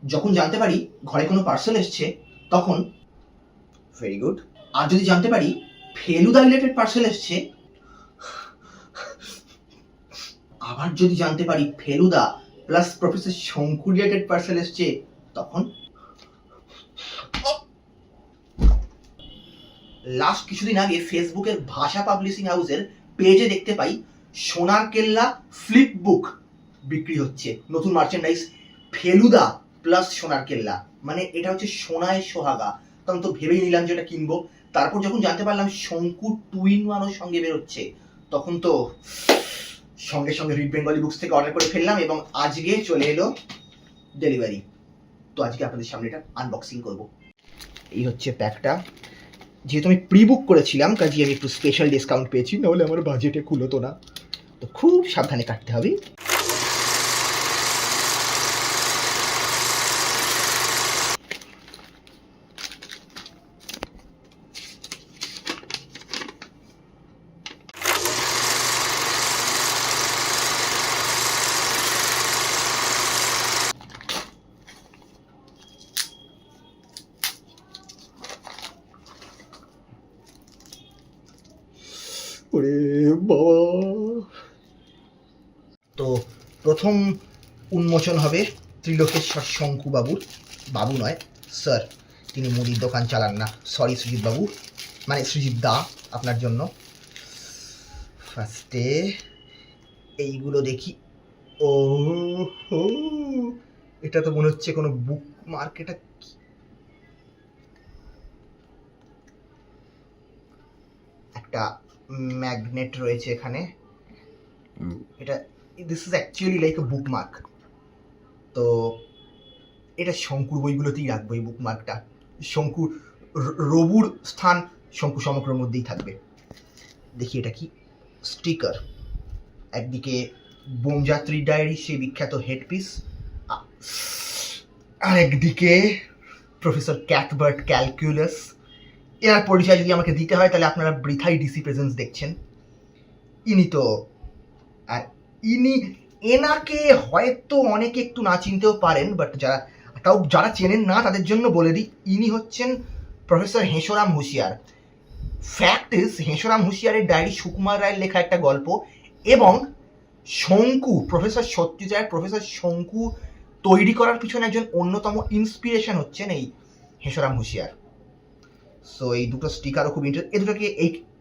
যখন জানতে পারি ঘরে কোনো পার্সেল এসছে তখন ভেরি গুড। আর যদি জানতে পারি ফেলুদা রিলেটেড পার্সেল এসছে, আবার যদি জানতে পারি ফেলুদা প্লাস প্রফেসর শঙ্কু রিলেটেড পার্সেল এসছে তখন লাস্ট কিছুদিন আগে ফেসবুকের ভাষা পাবলিশিং হাউসের পেজে দেখতে পাই সোনার কেল্লা ফ্লিপ বুক বিক্রি হচ্ছে, নতুন মার্চেন্ডাইজ ফেলুদা প্লাস সোনার কেল্লা, মানে এটা হচ্ছে সোনায় সোহাগা। তখন তো ভেবেই নিলাম যে এটা কিনবো। তারপর যখন জানতে পারলাম শঙ্কু 2-in-1 সঙ্গে বেরোচ্ছে, তখন তো সঙ্গে সঙ্গে রিড বেঙ্গলি বুকস থেকে অর্ডার করে ফেললাম এবং আজকে চলে এলো ডেলিভারি। তো আজকে আপনাদের সামনে এটা আনবক্সিং করব। এই হচ্ছে প্যাকটা। যেহেতু আমি প্রি বুক করেছিলাম কাজে আমি একটু স্পেশাল ডিসকাউন্ট পেয়েছি, নাহলে আমার বাজেটে খুলতো না। তো খুব সাবধানে কাটতে হবে। ওরে বাবা! তো প্রথম উন্মোচন হবে ত্রিলোকেশ্বর শঙ্কু বাবুর, বাবু নয় স্যার, তিনি মুদির দোকান চালান না, সরি সুজিত বাবু, মানে সুজিত দা, আপনার জন্য। ফার্স্টে এইগুলো দেখি। ও হো, এটা তো মনে হচ্ছে কোনো বুক মার্ক। এটা একটা ম্যাগনেট রয়েছে এখানে, এটা this is actually like a bookmark. তো এটা শঙ্কুর বইগুলোতেই রাখবো এই বুকমার্কটা। শঙ্কুর রবুর স্থান শঙ্কু সমগ্রের মধ্যেই থাকবে। দেখি এটা কি, স্টিকার। একদিকে বোমযাত্রী ডায়েরি, সেই বিখ্যাত হেডপিস, আর একদিকে প্রফেসর ক্যাথবার্ট ক্যালকুলাস। এর পরিচয় যদি আমাকে দিতে হয় তাহলে আপনারা বৃথাই ডিসি প্রেজেন্স দেখছেন। ইনি তো, আর ইনি, এনাকে হয়তো অনেকে একটু না চিনতেও পারেন, বাট যারা চেনেন না তাদের জন্য বলে দিই, ইনি হচ্ছেন প্রফেসর হেঁসরাম হুঁশিয়ার। ফ্যাক্ট ইজ হেঁসরাম হুঁশিয়ারের ডায়েরি সুকুমার রায়ের লেখা একটা গল্প, এবং শঙ্কু, প্রফেসর সত্যজিৎ রায়ের প্রফেসর শঙ্কু তৈরি করার পিছনে একজন অন্যতম ইন্সপিরেশন হচ্ছেন এই হেঁসরাম হুঁশিয়ার। সো এই দুটো স্টিকারও খুব ইন্টারেস্ট। এই দুটোকে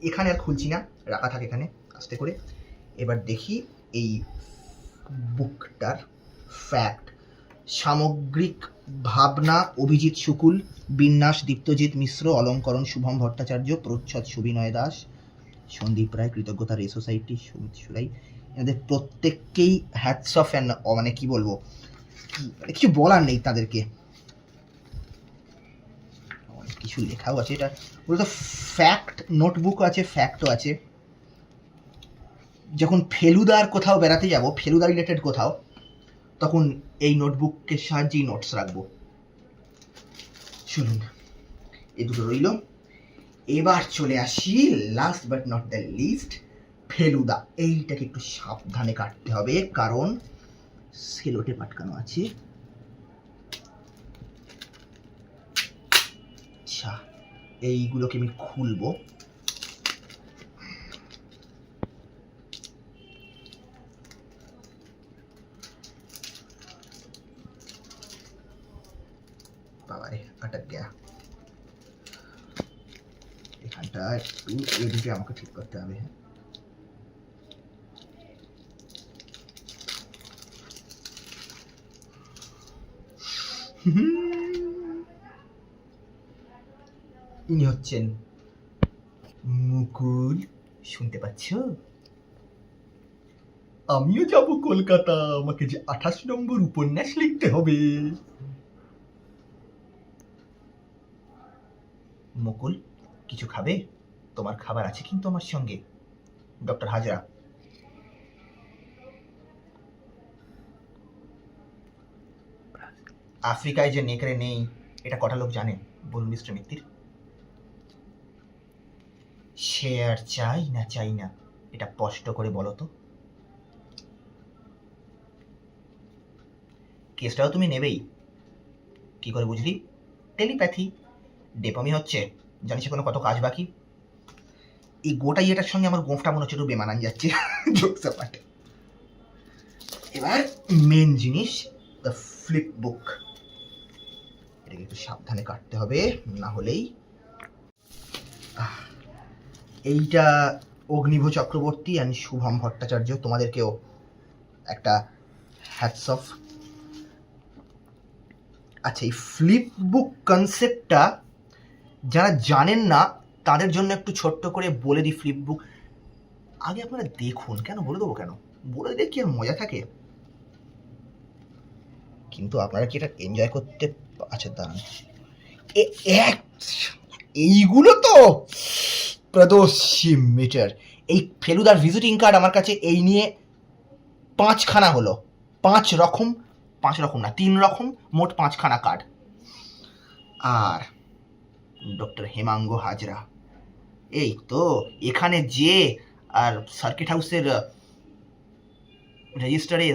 এখানে আর খুলছি না, রাখা থাকে এখানে আস্তে করে। এবার দেখি এই বুকটার ফ্যাক্ট। সামগ্রিক ভাবনা অভিজিৎ শুকুল, বিন্যাস দীপ্তজিৎ মিশ্র, অলঙ্করণ শুভম ভট্টাচার্য, প্রচ্ছদ সুবিনয় দাস, সন্দীপ রায়, কৃতজ্ঞতা রে সোসাইটি সুমিত সুরাই। এনাদের প্রত্যেককেই হ্যাটস অফ, অ্যান্ড মানে কি বলবো, কিছু বলার নেই তাদেরকে। অনেক কিছু লেখাও আছে, এটা বলতো ফ্যাক্ট নোটবুক আছে, ফ্যাক্টও আছে। যখন ফেলুদার কোথাও বেড়াতে যাব, ফেলুদা রিলেটেড কোথাও, তখন এই নোটবুকের সাহায্যেই নোটস রাখবো। শুনুন, এই দুটো রইল। এবার চলে আসি last but not the least, Feluda. এইটাকে একটু সাবধানে কাটতে হবে কারণ সেলোটে পাটকানো আছে। আচ্ছা, এইগুলোকে আমি খুলবো। বাবারে, আটক গেয়া। এখানটা একটু এদিকে আমাকে ঠিক করতে হবে। ইনি হচ্ছেন মুকুল, শুনতে পাচ্ছ? আমিও যাব কলকাতা, আমাকে যে 28 নম্বর উপন্যাস লিখতে হবে। মুকুল, কিছু খাবে? তোমার খাবার আছে কিন্তু আমার সঙ্গে। ডক্টর হাজরা। আফ্রিকায় যে নেকড়ে নেই এটা কটা লোক জানে বলুন মিস্টার মিত্তির? সে আর চাই না এটা স্পষ্ট করে বলো তো। কেসটাও তুমি নেবেই, কি করে বুঝলি? টেলিপ্যাথি। ডেপমি হচ্ছে, জানিস কোনো কত কাজ বাকি। এই গোটা ইয়েটার সঙ্গে আমার গোঁফটা মনে হচ্ছে একটু বেমানান যাচ্ছে। এবার মেন জিনিস, দ্য ফ্লিপ বুক। এটাকে একটু সাবধানে কাটতে হবে, না হলেই। এইটা অগ্নিভ চক্রবর্তী অ্যান্ড শুভম ভট্টাচার্য, তোমাদেরকেও একটা হ্যাটস অফ। আচ্ছা, এই ফ্লিপ বুক কনসেপ্টটা যারা জানেন না তাদের জন্য একটু ছোট্ট করে বলে দিই। ফ্লিপ বুক আগে আপনারা দেখুন, কেন বলে দেবো, কেন বলে দিলে কি আর মজা থাকে? কিন্তু আপনারা কি এটা এনজয় করতে, আচ্ছা দাঁড়ান, এইগুলো তো প্রদোষী মিটার। এই ফেলুদার ভিজিটিং কার্ড আমার কাছে এই নিয়ে 5খানা হলো। 5 রকম না, 3 রকম, মোট 5খানা কার্ড। আর ডক্টর হেমাঙ্গ হাজরা, এই তো এখানে যে আর সার্কিট হাউসের রেজিস্টারে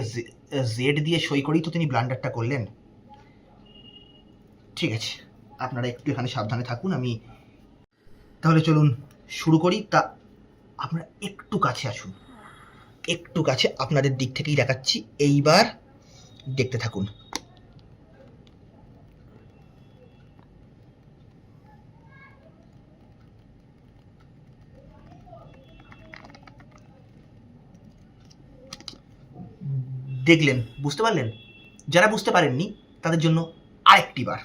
জেড দিয়ে সই করেই তো তিনি ব্লান্ডারটা করলেন। ঠিক আছে, আপনারা একটু এখানে সাবধানে থাকুন। আমি তাহলে চলুন শুরু করি। তা আপনারা একটু কাছে আসুন, একটু কাছে, আপনাদের দিক থেকেই দেখাচ্ছি। এইবার দেখতে থাকুন। দেখলেন, বুঝতে পারলেন? যারা বুঝতে পারেননি তাদের জন্য আরেকটি বার,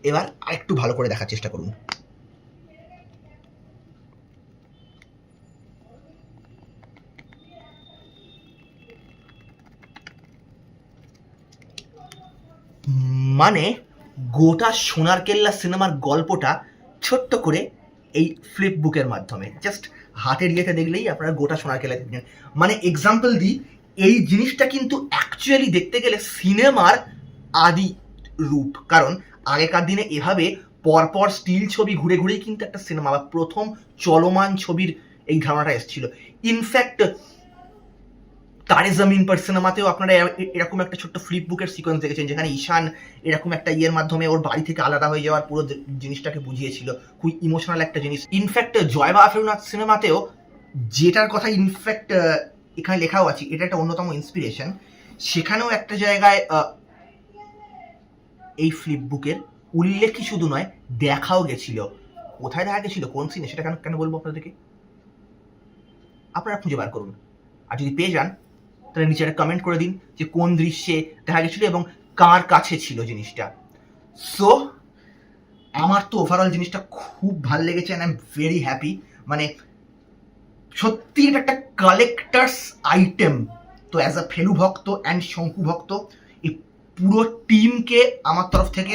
এবার আরেকটু ভালো করে দেখার চেষ্টা করুন। মানে গোটা সোনার কেল্লা সিনেমার গল্পটা ছোট্ট করে এই ফ্লিপ বুকের মাধ্যমে, জাস্ট হাতের ইয়েতে দেখলেই আপনারা গোটা সোনার কেল্লা দেখবেন। মানে এক্সাম্পল দিই, এই জিনিসটা কিন্তু অ্যাকচুয়ালি দেখতে গেলে সিনেমার আদি রূপ। কারণ আগেকার দিনে এভাবে পরপর স্টিল ছবি ঘুরে ঘুরেই কিন্তু একটা সিনেমা বা প্রথম চলমান ছবির এই ধারণাটা এসেছিল। ইনফ্যাক্ট তারে জমিন পর সিনেমাতেও আপনারা এরকম একটা ছোট্ট ফ্লিপ বুকের সিকোয়েন্স দেখেছেন, যেখানে ঈশান এরকম একটা ইয়ের মাধ্যমে ওর বাড়ি থেকে আলাদা হয়ে যাওয়ার পুরো জিনিসটাকে বুঝিয়েছিল। খুবই ইমোশনাল একটা জিনিস। ইনফ্যাক্ট জয়বা ফেরুনাথ সিনেমাতেও, যেটার কথা ইনফ্যাক্ট এখানে লেখাও আছে, এটা একটা অন্যতম ইন্সপিরেশন, সেখানেও একটা জায়গায় এই ফ্লিপ বুকের উল্লেখই শুধু নয়, দেখাও গেছিল। কোথায় দেখা গেছিল, কোন সিনে, সেটা কেন বলবো আপনাদেরকে, আপনারা খুঁজে বার করুন। আর যদি পেয়ে যান তাহলে নিচে একটা কমেন্ট করে দিন যে কোন দৃশ্যে দেখা গেছিল এবং কার কাছে ছিল জিনিসটা। সো আমার তো ওভারঅল জিনিসটা খুব ভালো লেগেছে and I am very happy. মানে সত্যি এটা একটা কালেক্টার্স আইটেম। তো অ্যাজ আ ফেলু ভক্ত অ্যান্ড শঙ্কু ভক্ত, এই পুরো টিমকে আমার তরফ থেকে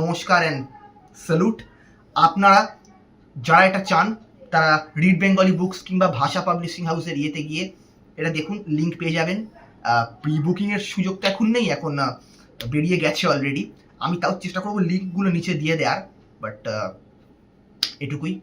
নমস্কার অ্যান্ড স্যালুট। আপনারা যারা এটা চান তারা রিড বেঙ্গলি বুকস কিংবা ভাষা পাবলিশিং হাউসের ইয়েতে গিয়ে এটা দেখুন, লিঙ্ক পেয়ে যাবেন। প্রি বুকিংয়ের সুযোগ তো এখন নেই, এখন বেরিয়ে গেছে অলরেডি। আমি তাও চেষ্টা করবো লিঙ্কগুলো নিচে দিয়ে দেওয়ার, বাট এটুকুই।